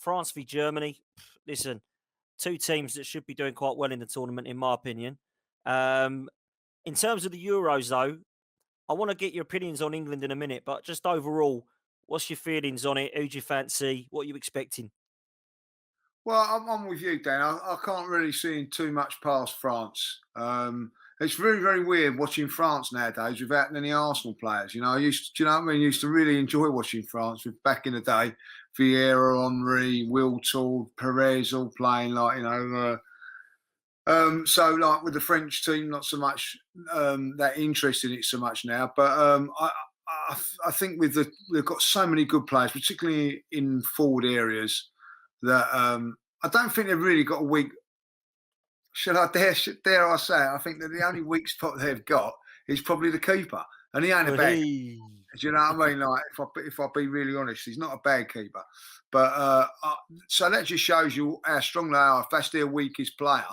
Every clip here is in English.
France v Germany. Listen, two teams that should be doing quite well in the tournament, in my opinion. In terms of the Euros, though, I want to get your opinions on England in a minute, but just overall, what's your feelings on it? Who do you fancy? What are you expecting? Well, I'm with you, Dan. I can't really see too much past France. It's very, very weird watching France nowadays without any Arsenal players. I used to, do you know what I mean? Used to really enjoy watching France with back in the day, Vieira, Henry, Wiltord, Perez all playing so like with the French team, not so much that interested in it so much now. But I think they've got so many good players, particularly in forward areas, that I don't think they've really got a weak. Dare I say it? I think that the only weak spot they've got is probably the keeper, and he ain't a bad. Hey. Do you know what I mean? Like, if I be really honest, he's not a bad keeper. But so that just shows you how strong they are. If that's their weakest player,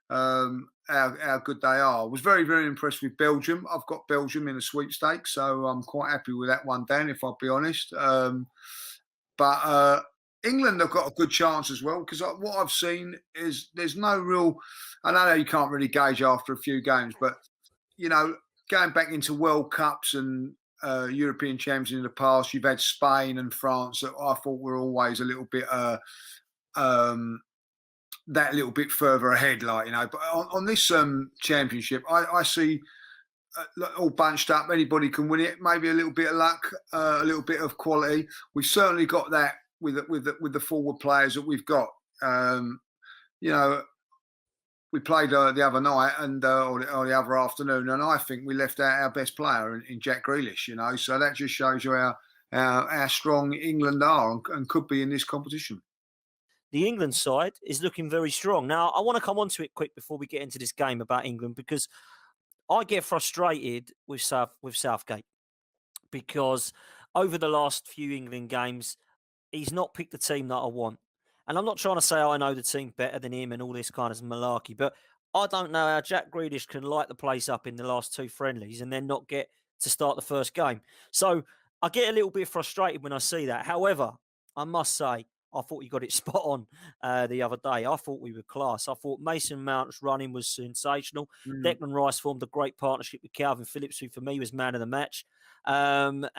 how good they are. I was very, very impressed with Belgium. I've got Belgium in the sweepstakes, so I'm quite happy with that one, Dan, if I'll be honest. But England have got a good chance as well, because what I've seen is there's no real. I know you can't really gauge after a few games, but going back into World Cups and European champions in the past, you've had Spain and France that I thought were always a little bit that little bit further ahead, But on this championship, I see all bunched up. Anybody can win it. Maybe a little bit of luck, a little bit of quality. We've certainly got that with the forward players that we've got. We played the other night and or the other afternoon, and I think we left out our best player in Jack Grealish. So that just shows you how strong England are and could be in this competition. The England side is looking very strong. Now, I want to come on to it quick before we get into this game about England, because I get frustrated with Southgate, because over the last few England games, he's not picked the team that I want. And I'm not trying to say I know the team better than him and all this kind of malarkey, but I don't know how Jack Grealish can light the place up in the last two friendlies and then not get to start the first game. So I get a little bit frustrated when I see that. However, I must say, I thought he got it spot on the other day. I thought we were class. I thought Mason Mount's running was sensational. Declan Rice formed a great partnership with Calvin Phillips, who for me was man of the match. And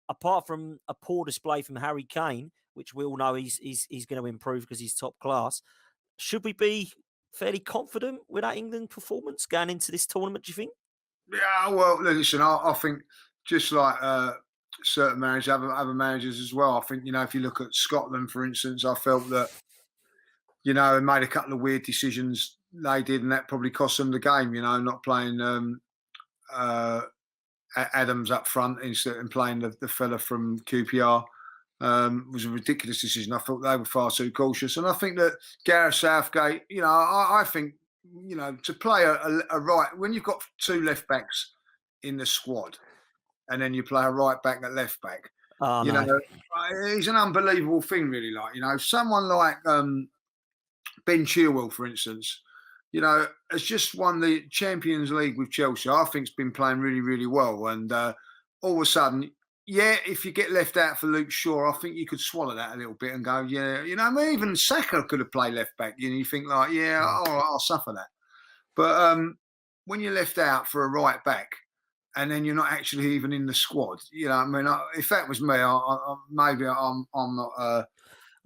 apart from a poor display from Harry Kane, which we all know he's going to improve because he's top class, should we be fairly confident with that England performance going into this tournament, do you think? Yeah, well, listen, I think just like certain managers, other managers as well. I think, if you look at Scotland, for instance, I felt that, they made a couple of weird decisions they did, and that probably cost them the game, not playing Adams up front instead of playing the fella from QPR. Was a ridiculous decision. I thought they were far too cautious. And I think that Gareth Southgate, I think, to play a right, when you've got two left backs in the squad and then you play a right back at left back, it's an unbelievable thing, really. Someone like Ben Chilwell, for instance, has just won the Champions League with Chelsea. I think it's been playing really, really well. And all of a sudden, if you get left out for Luke Shaw, I think you could swallow that a little bit and go, even Saka could have played left back. You think all right, I'll suffer that. But when you're left out for a right back and then you're not actually even in the squad, if that was me, maybe I'm not.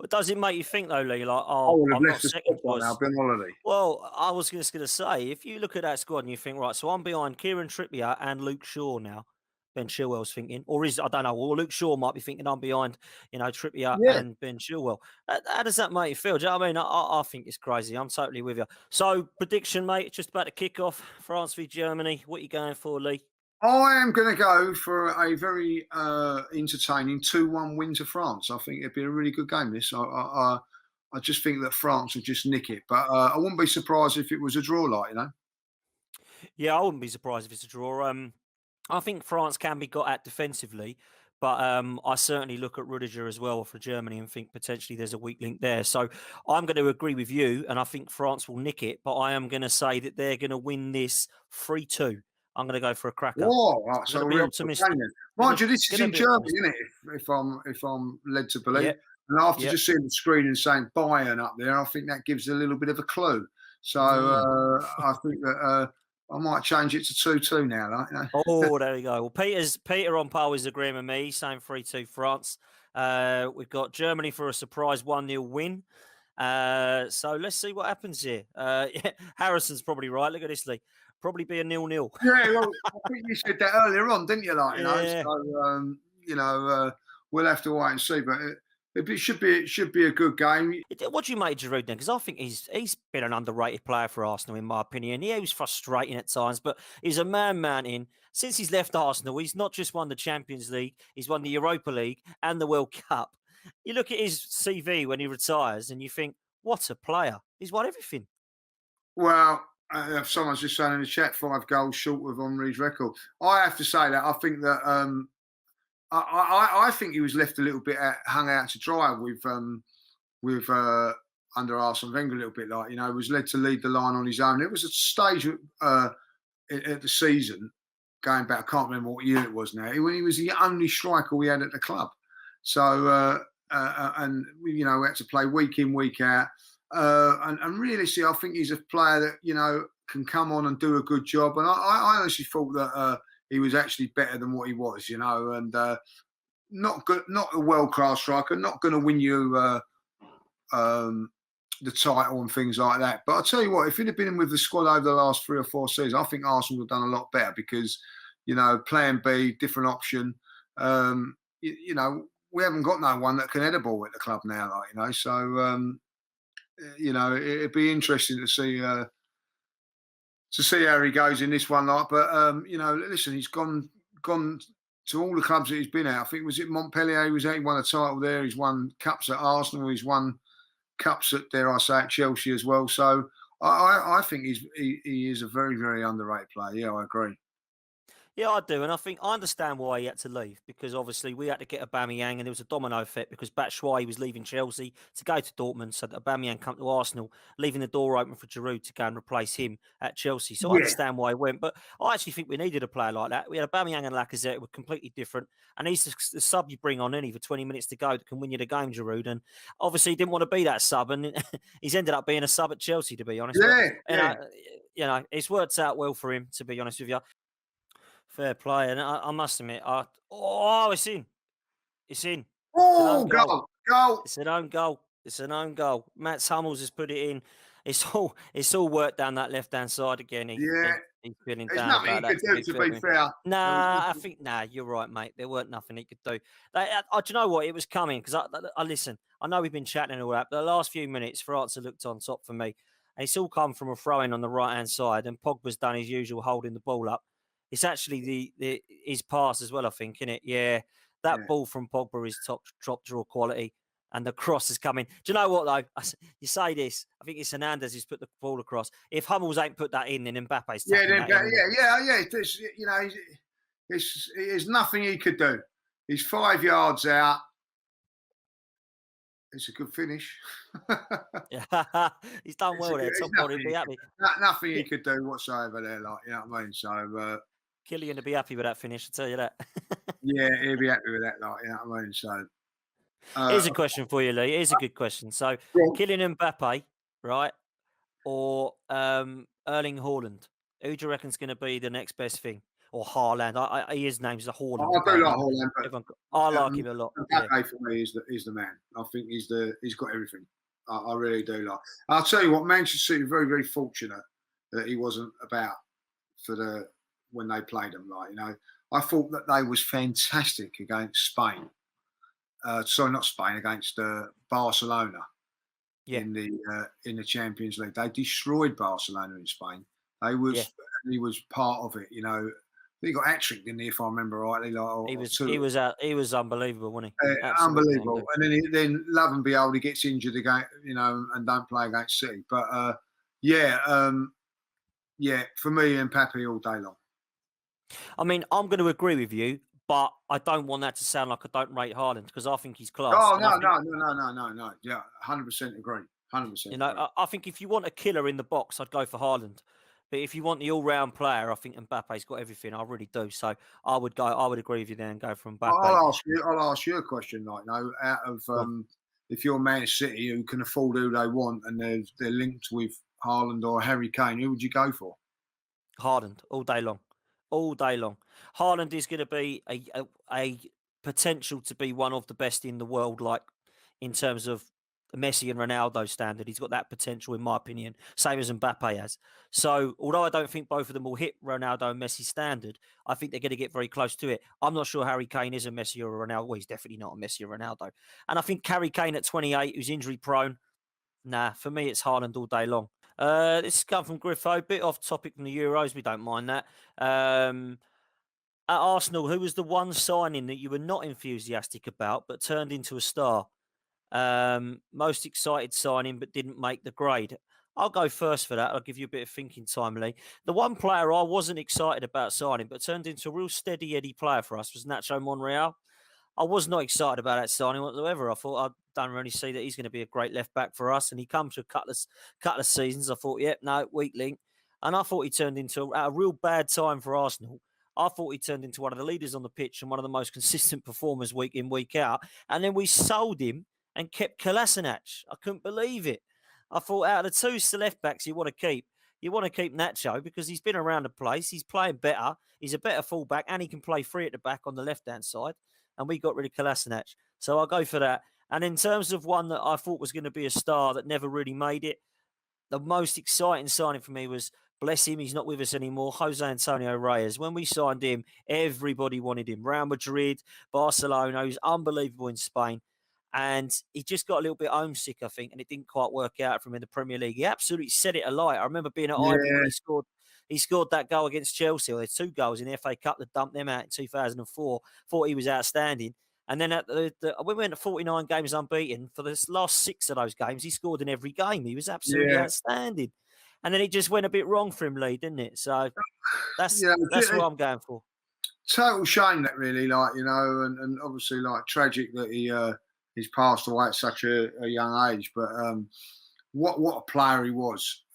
Does it make you think though, Lee? Like, I would have I'm left not the second squad by now. I've been on holiday. Well, I was just going to say, if you look at that squad and you think, right, so I'm behind Kieran Trippier and Luke Shaw now. Ben Chilwell's thinking, or I don't know, or Luke Shaw might be thinking I'm behind, Trippier and Ben Chilwell. How does that make you feel? Do you know what I mean? I think it's crazy. I'm totally with you. So, prediction, mate, just about to kick off, France v Germany. What are you going for, Lee? I am going to go for a very entertaining 2-1 win to France. I think it'd be a really good game, this. I just think that France will just nick it. But I wouldn't be surprised if it was a draw, Yeah, I wouldn't be surprised if it's a draw. I think France can be got at defensively, but I certainly look at Rudiger as well for Germany and think potentially there's a weak link there. So I'm going to agree with you, and I think France will nick it, but I am going to say that they're going to win this 3-2. I'm going to go for a cracker. Whoa, right, so be optimistic. Mind you, this is in Germany, isn't it? If I'm led to believe. And after Yep. just seeing the screen and saying Bayern up there, I think that gives a little bit of a clue. So Mm. I think that I might change it to 2-2 now. Like, Oh, there we go. Well, Peter on par is agreeing with me. Saying 3-2 France. We've got Germany for a surprise 1-0 win. So let's see what happens here. Yeah, Harrison's probably right. Look at this, Lee. Probably be a 0-0. Yeah, well, I think you said that earlier on, didn't you? Like, Yeah. we'll have to wait and see. But it should be a good game. What do you make of Giroud then? Because I think he's been an underrated player for Arsenal, in my opinion. Yeah, he was frustrating at times, but he's a man mountain. Since he's left Arsenal, he's not just won the Champions League, he's won the Europa League and the World Cup. You look at his CV when he retires and you think, what a player. He's won everything. Well, someone's just saying in the chat, 5 goals short of Henry's record. I have to say that I think that I think he was left a little bit hung out to dry with under Arsene Wenger a little bit. Like, was led to lead the line on his own. It was a stage at the season going back. I can't remember what year it was now. When he was the only striker we had at the club. So and we had to play week in, week out. And really, I think he's a player that can come on and do a good job. And I honestly thought that he was actually better than what he was, and not good, not a world class striker, not going to win you the title and things like that. But I'll tell you what, if he'd have been in with the squad over the last 3 or 4 seasons, I think Arsenal would have done a lot better because plan B, different option. We haven't got no one that can head a ball at the club now, So it'd be interesting to see how he goes in this one. But listen, he's gone to all the clubs that he's been at. I think was it Montpellier. He won a title there. He's won cups at Arsenal. He's won cups at, dare I say, at Chelsea as well. So I think he is a very, very underrated player. Yeah, I agree. Yeah, I do. And I understand why he had to leave because obviously we had to get Aubameyang and there was a domino effect because Batshuayi was leaving Chelsea to go to Dortmund. So that Aubameyang come to Arsenal, leaving the door open for Giroud to go and replace him at Chelsea. So I Yeah, understand why he went. But I actually think we needed a player like that. We had Aubameyang and Lacazette who were completely different. And he's the sub you bring on any for 20 minutes to go that can win you the game, Giroud. And obviously he didn't want to be that sub. And he's ended up being a sub at Chelsea, to be honest. yeah, But, yeah. it's worked out well for him, to be honest with you. Fair play, and I must admit, it's in, it's in, it's an own Oh, goal, goal. it's an own goal, it's an own goal. Matt Hummels has put it in. It's all worked down that left hand side again. Yeah, He's feeling there's down nothing about he that. could do, to be fair. I think you're right, mate. There weren't nothing he could do. Do you know what? It was coming because I listen. I know we've been chatting and all that, but the last few minutes, France have looked on top for me, and it's all come from a throw in on the right hand side, and Pogba's done his usual holding the ball up. It's actually his pass as well, I think, isn't it? Yeah, that Yeah. ball from Pogba is top draw quality, and the cross is coming. Do you know what though? You say this, I think it's Hernandez who's put the ball across. If Hummels ain't put that in, then Mbappe's tapping that in. Yeah. There's nothing he could do. He's 5 yards out. It's a good finish. Yeah, he's done well there. Top body be happy. Nothing he could do whatsoever there. Like, you know what I mean? So Killian to be happy with that finish. I tell you that. yeah, he'll be happy with that. Like, you know what I mean? So Here's a question for you, Lee. Here's a good question. So, well, Kylian Mbappe, right, or Erling Haaland? Who do you reckon's going to be the next best thing? Or Haaland? His name's a Haaland. I do like Haaland, but I like him a lot. Mbappe for me is the man. I think he's got everything. I really do like. I'll tell you what, Manchester City were very, very fortunate that he wasn't about when they played them. Like, I thought that they was fantastic against Spain. Sorry, not Spain, against Barcelona in the Champions League. They destroyed Barcelona in Spain. He was part of it. He got hat-tricked, didn't he, if I remember rightly? He was unbelievable, wasn't he? Unbelievable. And then love and behold, he gets injured again, and don't play against City. But for me, Mbappe all day long. I mean, I'm going to agree with you, but I don't want that to sound like I don't rate Haaland because I think he's class. Oh no. Yeah, 100% agree. 100%. I think if you want a killer in the box, I'd go for Haaland. But if you want the all-round player, I think Mbappe's got everything. I really do. So I would agree with you there and go for Mbappe. I'll ask you a question, out of if you're Man City who can afford who they want and they're linked with Haaland or Harry Kane, who would you go for? Haaland all day long, all day long. Haaland is going to be a potential to be one of the best in the world, like in terms of Messi and Ronaldo standard. He's got that potential, in my opinion, same as Mbappe has. So, although I don't think both of them will hit Ronaldo and Messi standard, I think they're going to get very close to it. I'm not sure Harry Kane is a Messi or a Ronaldo. Well, he's definitely not a Messi or Ronaldo. And I think Harry Kane at 28, who's injury prone, nah, for me, it's Haaland all day long. This has come from Griffo, bit off topic from the Euros. We don't mind that. At Arsenal, who was the one signing that you were not enthusiastic about but turned into a star? Most excited signing but didn't make the grade. I'll go first for that. I'll give you a bit of thinking time, Lee. The one player I wasn't excited about signing but turned into a real steady Eddie player for us was Nacho Monreal. I was not excited about that signing whatsoever. I thought I don't really see that he's going to be a great left back for us. And he comes to a couple of seasons. I thought, yep, no, weak link. And I thought he turned into a real bad time for Arsenal. I thought he turned into one of the leaders on the pitch and one of the most consistent performers week in, week out. And then we sold him and kept Kolasinac. I couldn't believe it. I thought out of the two left backs you want to keep Nacho because he's been around the place. He's playing better. He's a better fullback and he can play free at the back on the left-hand side. And we got rid of Kolasinac. So I'll go for that. And in terms of one that I thought was going to be a star that never really made it, the most exciting signing for me was, bless him, he's not with us anymore, Jose Antonio Reyes. When we signed him, everybody wanted him. Real Madrid, Barcelona, he was unbelievable in Spain. And he just got a little bit homesick, I think, and it didn't quite work out for him in the Premier League. He absolutely set it alight. I remember being at Ivy when he scored that goal against Chelsea. Well, there's 2 goals in the FA Cup that dumped them out in 2004. Thought he was outstanding. And then we went to 49 games unbeaten. For the last 6 of those games, he scored in every game. He was absolutely outstanding. And then it just went a bit wrong for him, Lee, didn't it? So that's what I'm going for. Total shame that really, and obviously tragic that he's passed away at such a young age. But what a player he was.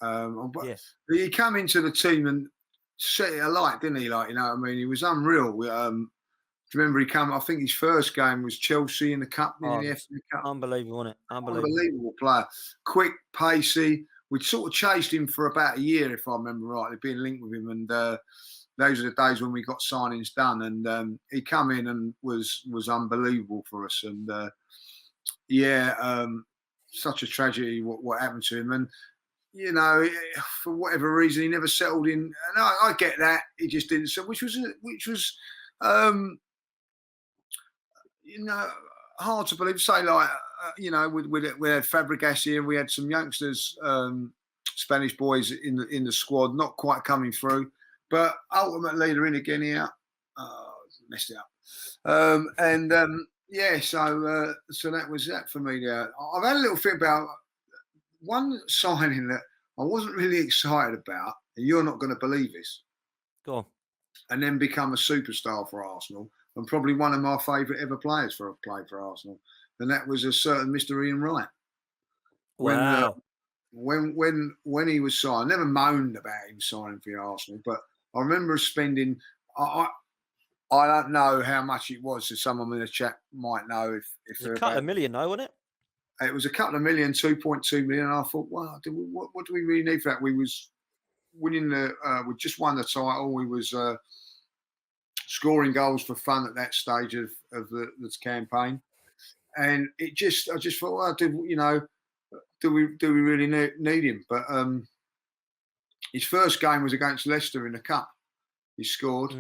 He came into the team and set it alight, didn't he? He was unreal. Do you remember he came? I think his first game was Chelsea in the cup, in the FA Cup. Unbelievable, wasn't it? Unbelievable player. Quick, pacey. We'd sort of chased him for about a year, if I remember rightly, being linked with him. And those are the days when we got signings done. And he come in and was unbelievable for us. And such a tragedy what happened to him. And for whatever reason, he never settled in. And I get that he just didn't. So which was hard to believe. Say we had Fabregas here, and we had some youngsters, Spanish boys in the squad, not quite coming through, but ultimately they're in again here. Messed it up. So that was that for me there. I've had a little think about one signing that I wasn't really excited about, and you're not going to believe this. Go on. And then become a superstar for Arsenal, and probably one of my favourite ever players for Arsenal, and that was a certain Mr. Ian Wright. Wow. When he was signed, I never moaned about him signing for Arsenal, but I remember spending. I don't know how much it was. So someone in the chat might know if it was a couple of million, though, wasn't it? It was a couple of million, 2.2 million. And I thought, wow, what do we really need for that? We was winning we just won the title. We was scoring goals for fun at that stage of this campaign, and I just thought, well, do we really need him? But his first game was against Leicester in the cup. He scored,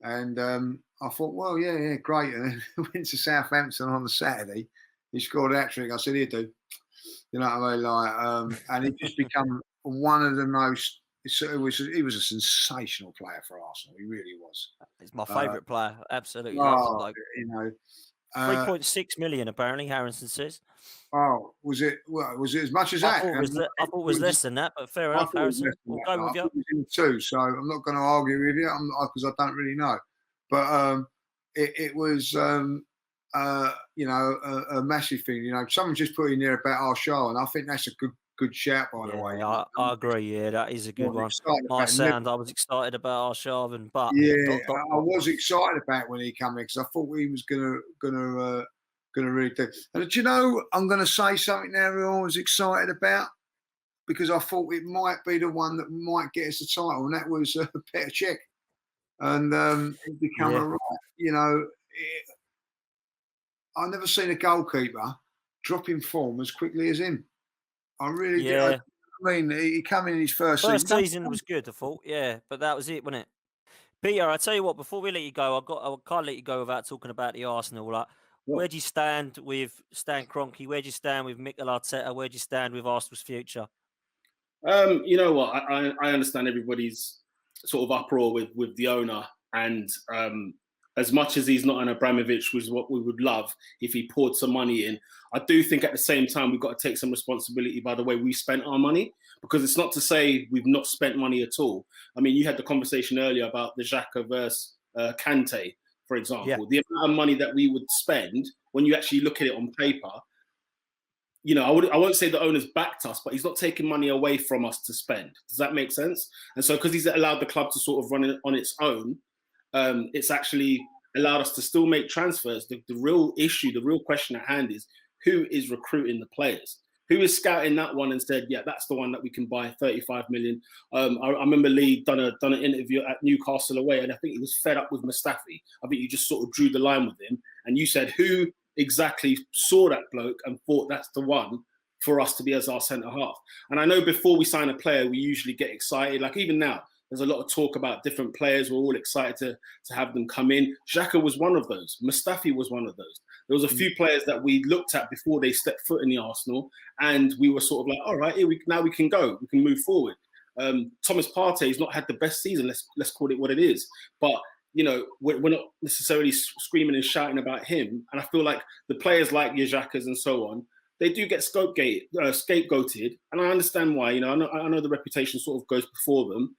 and I thought, well, yeah, great. And then went to Southampton on the Saturday. He scored a hat-trick. I said, here, dude. You know what I mean? And he just become one of the most. He was a sensational player for Arsenal. He really was. He's my favourite player. Absolutely. 3.6 million, apparently, Harrison says. Oh, was it as much as that? I thought it was less than that, but fair enough, Harrison. We'll go with you. It was in 2, so I'm not going to argue with you because I don't really know. But it was, a massive thing. Someone just put in there about our show, and I think that's a good shout, by the way. I agree. Yeah, that is a good one. I was excited about Arshavin, but I was excited about when he came in because I thought he was gonna going to really do. And do you know, I'm going to say something now who I was excited about because I thought it might be the one that might get us the title, and that was Petr Cech. And it become a right, I've never seen a goalkeeper drop in form as quickly as him. I really did. Yeah. I mean, he came in his first First season. season was good, I thought. Yeah, but that was it, wasn't it? Peter, I tell you what. Before we let you go, I can't let you go without talking about the Arsenal. Like, where do you stand with Stan Kroenke? Where do you stand with Mikel Arteta? Where do you stand with Arsenal's future? You know what? I understand everybody's sort of uproar with the owner, and as much as he's not an Abramovich, which is what we would love if he poured some money in, I do think at the same time we've got to take some responsibility by the way we spent our money, because it's not to say we've not spent money at all. I mean, you had the conversation earlier about the Xhaka versus Kante, for example. Yeah. The amount of money that we would spend when you actually look at it on paper. You know, I won't say the owner's backed us, but he's not taking money away from us to spend. Does that make sense? And so because he's allowed the club to sort of run it on its own, it's actually allowed us to still make transfers. The real issue, the real question at hand is who is recruiting the players? Who is scouting that one and said, yeah, that's the one that we can buy 35 million. I remember Lee done an interview at Newcastle away, and I think he was fed up with Mustafi. I think you just sort of drew the line with him. And you said, who exactly saw that bloke and thought that's the one for us to be as our centre half? And I know before we sign a player, we usually get excited. Like even now, there's a lot of talk about different players. We're all excited to have them come in. Xhaka was one of those. Mustafi was one of those. There was a few players that we looked at before they stepped foot in the Arsenal, and we were sort of like, all right, now we can go. We can move forward. Thomas Partey has not had the best season. Let's call it what it is. But you know, we're not necessarily screaming and shouting about him. And I feel like the players like your Xhakas and so on, they do get scapegoated. And I understand why. You know, I know the reputation sort of goes before them.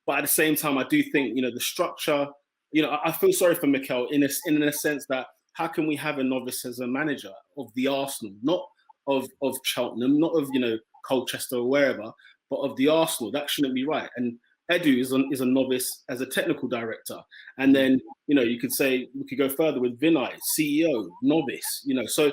But at the same time, I do think, you know, the structure, you know, I feel sorry for Mikel in a sense that how can we have a novice as a manager of the Arsenal, not of Cheltenham, not of, you know, Colchester or wherever, but of the Arsenal? That shouldn't be right. And Edu is a novice as a technical director. And then, you know, you could say, we could go further with Vinay, CEO, novice, you know. So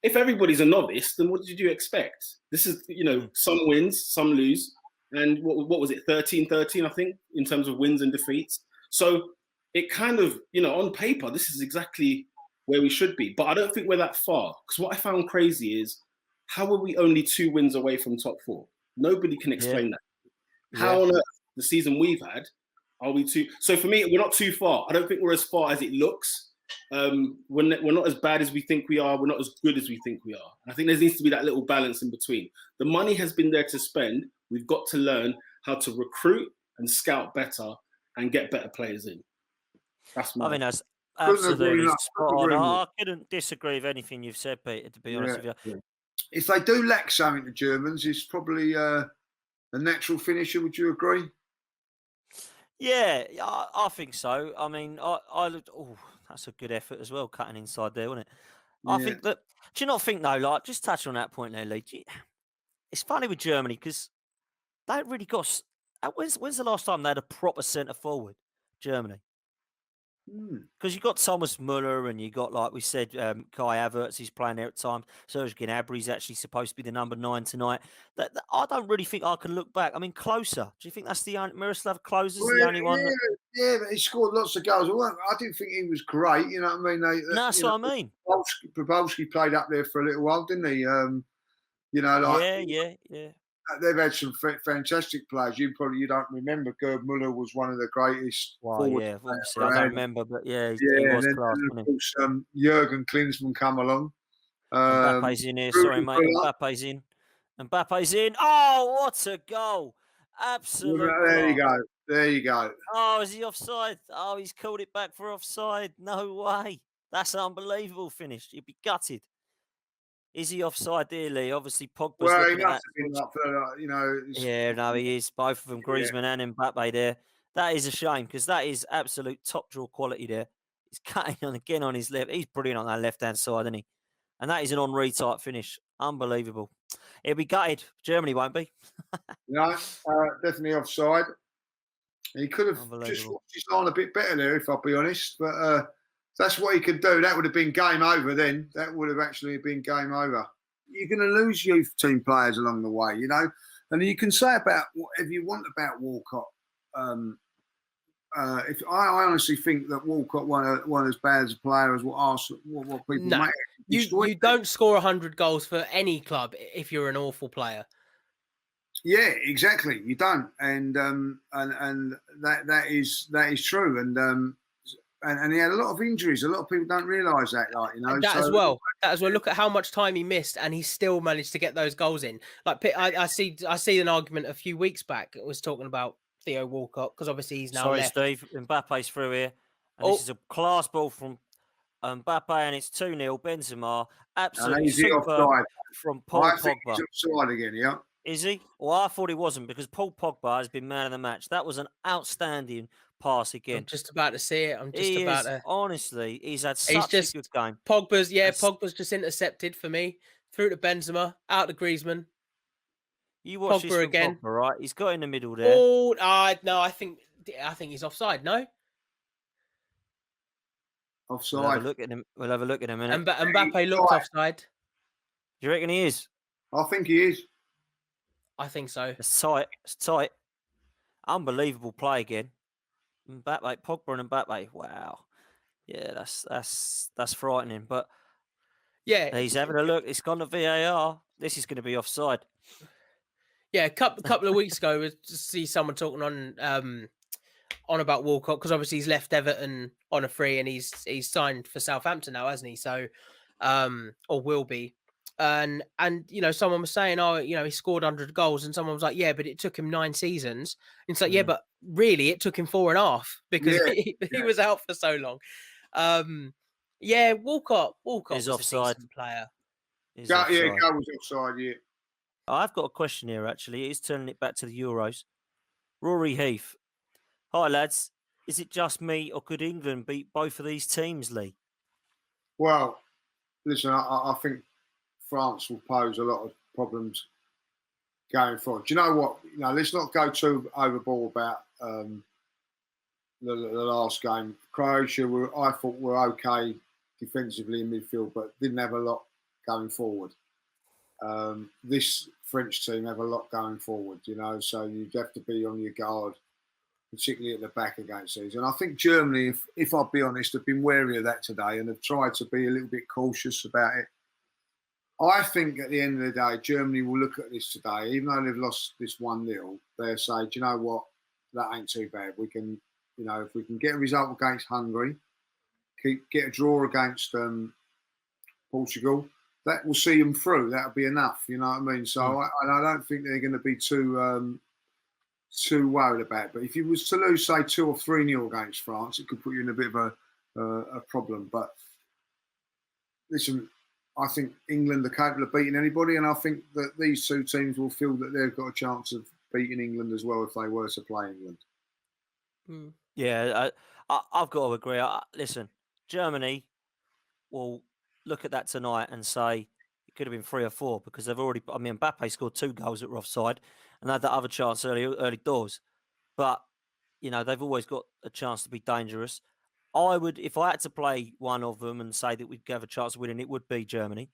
if everybody's a novice, then what did you expect? This is, you know, some wins, some lose. And what was it, 13-13, I think, in terms of wins and defeats. So it kind of, you know, on paper, this is exactly where we should be. But I don't think we're that far. Because what I found crazy is, how are we only 2 wins away from top 4? Nobody can explain that. How on earth, the season we've had, are we too? So for me, we're not too far. I don't think we're as far as it looks. We're not as bad as we think we are. We're not as good as we think we are. And I think there needs to be that little balance in between. The money has been there to spend. We've got to learn how to recruit and scout better and get better players in. That's my. I mean, that's absolutely spot on. I couldn't disagree with anything you've said, Peter, to be honest with you. Yeah. If they do lack something, the Germans, it's probably a natural finisher. Would you agree? Yeah, I think so. I mean, I looked. Oh, that's a good effort as well, cutting inside there, wasn't it? I think that. Do you not think though? Like, just touch on that point there, Lee. It's funny with Germany because they really got. When's the last time they had a proper centre forward? Germany. Because you got Thomas Muller and you got, like we said, Kai Havertz. He's playing there at times. Serge Gnabry's actually supposed to be the number 9 tonight. I don't really think I can look back. I mean, Closer. Do you think that's the only Miroslav Kloser's the only one? Yeah, but he scored lots of goals. I didn't think he was great. You know what I mean? No, that's what I mean. Probowski played up there for a little while, didn't he? You know, like yeah. They've had some fantastic players. You don't remember. Gerd Muller was one of the greatest. Yeah, obviously I don't remember, but he was class. And of course, Jurgen Klinsmann come along. Mbappe's in here. Sorry, mate. Mbappe's in. Mbappe's in. Oh, what a goal! Absolutely. There you go. Oh, is he offside? Oh, he's called it back for offside. No way. That's an unbelievable finish. You'd be gutted. Is he offside, dear Lee? Obviously, Pogba's he must have been up for, you know. Yeah, no, he is. Both of them, Griezmann and Mbappe there. That is a shame because that is absolute top draw quality there. He's cutting on again on his left. He's brilliant on that left-hand side, isn't he? And that is an Henri type finish. Unbelievable. He'll be gutted. Germany won't be. No, definitely offside. He could have just watched his line a bit better there, if I'll be honest. But That's what he could do. That would have been game over then. That would have actually been game over. You're going to lose youth team players along the way, you know. And you can say about whatever you want about Walcott. If I honestly think that Walcott wasn't as bad as a player as what Arsenal, what people No, make. you don't score 100 goals for any club if you're an awful player. Yeah, exactly. You don't, and that is true. And he had a lot of injuries. A lot of people don't realise that, like, you know. And that as well. Look at how much time he missed, and he still managed to get those goals in. Like I see an argument a few weeks back. It was talking about Theo Walcott because obviously he's now left. Steve. Mbappe's through here, and this is a class ball from Mbappe, and it's 2-0. Benzema, absolutely super from Paul Pogba. He's offside again, yeah. Is he? Well, I thought he wasn't because Paul Pogba has been man of the match. That was an outstanding pass again. I'm just about to see it. Honestly, he's had such a good game. Pogba's just intercepted for me through to Benzema, out to Griezmann. You watch this again, Pogba, right? He's got in the middle there. Oh, no, I think he's offside. No, offside. We'll have a look at him. We'll have a look at him in a minute. Mbappe looks offside. Do you reckon he is? I think he is. I think so. It's tight. It's tight. Unbelievable play again. Mbappe, Pogba and Mbappe. Wow. Yeah, that's frightening. But yeah, he's having a look. It's gone to VAR. This is going to be offside. Yeah, a couple of weeks ago, we see someone talking on about Walcott because obviously he's left Everton on a free and he's signed for Southampton now, hasn't he? So, or will be. And you know, someone was saying, oh, you know, he scored 100 goals, and someone was like, yeah, but it took him 9 seasons. And it's like, yeah, but really, it took him 4.5 because he was out for so long. Yeah, Walcott is offside. A decent player. Goal was offside. Yeah. I've got a question here. Actually, it is turning it back to the Euros. Rory Heath, hi lads. Is it just me, or could England beat both of these teams, Lee? Well, listen, I think France will pose a lot of problems going forward. Do you know what? You know, let's not go too overboard about the last game. Croatia I thought were okay defensively in midfield, but didn't have a lot going forward. This French team have a lot going forward, you know, so you'd have to be on your guard, particularly at the back against these. And I think Germany, if I'll be honest, have been wary of that today and have tried to be a little bit cautious about it. I think at the end of the day, Germany will look at this today, even though they've lost this 1-0, they'll say, do you know what, that ain't too bad. We can, you know, if we can get a result against Hungary, get a draw against Portugal, that will see them through. That'll be enough, you know what I mean? So I don't think they're going to be too worried about it. But if you was to lose, say, 2 or 3-0 against France, it could put you in a bit of a problem. But listen, I think England are capable of beating anybody, and I think that these two teams will feel that they've got a chance of beating England as well if they were to play England. Yeah, I've got to agree. Listen, Germany will look at that tonight and say it could have been 3 or 4 because they've already. I mean, Mbappe scored 2 goals that were offside, and they had that other chance early doors. But you know, they've always got a chance to be dangerous. I would, if I had to play one of them and say that we'd have a chance of winning, it would be Germany.